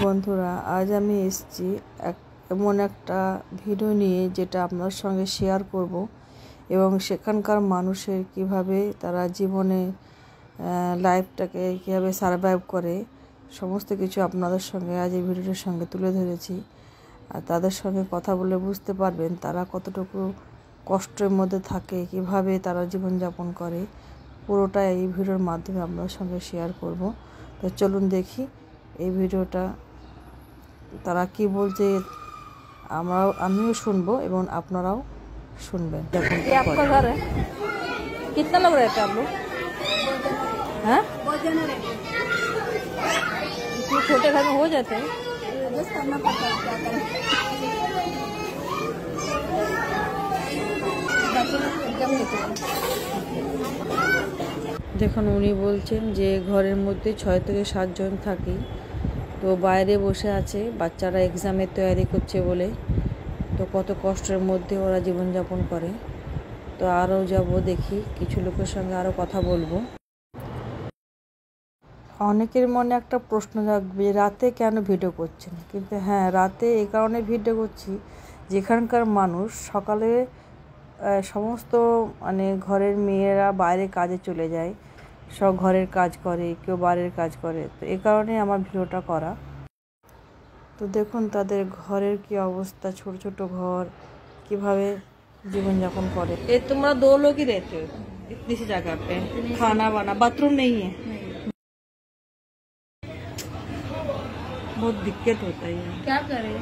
বন্ধুরা, আজ আমি এসেছি এমন একটা ভিডিও নিয়ে যেটা আপনার সঙ্গে শেয়ার করব এবং সেখানকার মানুষের কিভাবে তারা জীবনে লাইফটাকে কীভাবে সারভাইভ করে সমস্ত কিছু আপনাদের সঙ্গে আজ এই ভিডিওটার সঙ্গে তুলে ধরেছি। আর তাদের সঙ্গে কথা বলে বুঝতে পারবেন তারা কতটুকু কষ্টের মধ্যে থাকে, কিভাবে তারা জীবনযাপন করে, পুরোটা এই ভিডিওর মাধ্যমে আপনাদের সঙ্গে শেয়ার করব। তো চলুন দেখি এই ভিডিওটা তারা কি বলছে, আমিও শুনবো এবং আপনারাও শুনবেন। দেখুন आपका घर है, कितना लोग रहते हैं आप लोग? हैं? इतने छोटे घर में हो जाते हैं? करना पड़ता है, क्या करें? দেখুন উনি বলছেন যে ঘরের মধ্যে 6 থেকে 7 জন থাকি, তো বাইরে বসে আছে বাচ্চারা এক্সামের তৈরি করছে বলে। তো কত কষ্টের মধ্যে ওরা জীবনযাপন করে। তো আরও যাব, দেখি কিছু লোকের সঙ্গে আরও কথা বলবো। অনেকের মনে একটা প্রশ্ন জাগবে, রাতে কেন ভিডিও করছেন? কিন্তু হ্যাঁ, রাতে এই কারণে ভিডিও করছি, যেখানকার মানুষ সকালে সমস্ত ঘরের মেয়েরা বাইরে কাজে চলে যায়, সব ঘরের কাজ করে, কেউ বাড়ির কাজ করে। তো এই কারণে আমার ভিডিওটা করা। তো দেখুন তাদের ঘরের কি অবস্থা, ছোট ছোট ঘর, কিভাবে জীবনযাপন করে। ये तुम्हारा 2 लोग ही रहते हो इतनी सी जगह पे, खाना वाना, बाथरूम नहीं है? बहुत दिक्कत होता है। क्या करें,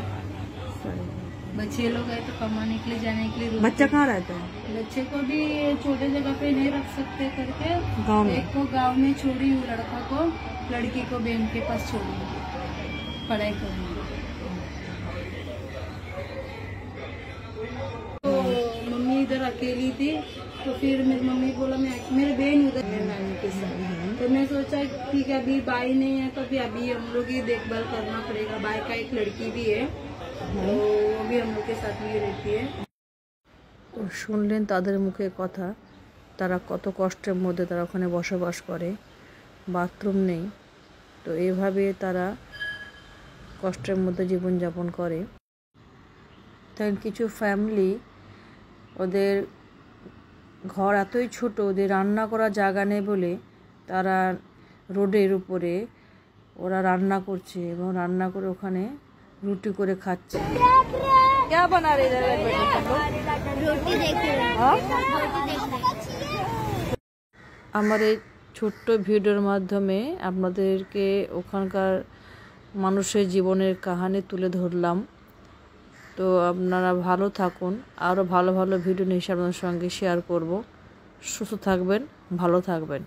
बच्चे लोग है तो कमाने के लिए जाने के लिए। बच्चा कहाँ रहता है? बच्चे को भी छोटे जगह पे नहीं रख सकते करके गाँव में? एक को गांव में छोड़ी हूँ, लड़का को, लड़की को बहन के पास छोड़ी पढ़ाई करने। तो मम्मी इधर अकेली थी, तो फिर मेरी मम्मी बोला मेरी बहन उधर है नानी के साथ। तो मैं सोचा ठीक है, अभी भाई नहीं है तो अभी हम लोग ही देखभाल करना पड़ेगा। भाई का एक लड़की भी है, तो वो भी हम लोग के साथ में रहती है। তো শুনলেন তাদের মুখে কথা, তারা কত কষ্টের মধ্যে তারা ওখানে বসবাস করে, বাথরুম নেই। তো এভাবে তারা কষ্টের মধ্যে জীবনযাপন করে। তাই কিছু ফ্যামিলি, ওদের ঘর এতই ছোট, ওদের রান্না করার জায়গা নেই বলে তারা রোডের উপরে ওরা রান্না করছে এবং রান্না করে ওখানে রুটি করে খাচ্ছে। क्या बना रहे हैं रोटी देखिए। আমার এই ছোট্ট ভিডিওর মাধ্যমে আপনাদেরকে ওখানকার মানুষের জীবনের কাহিনী তুলে ধরলাম। তো আপনারা ভালো থাকুন, আরও ভালো ভালো ভিডিও নিয়ে আপনাদের সঙ্গে শেয়ার করব। সুস্থ থাকবেন, ভালো থাকবেন।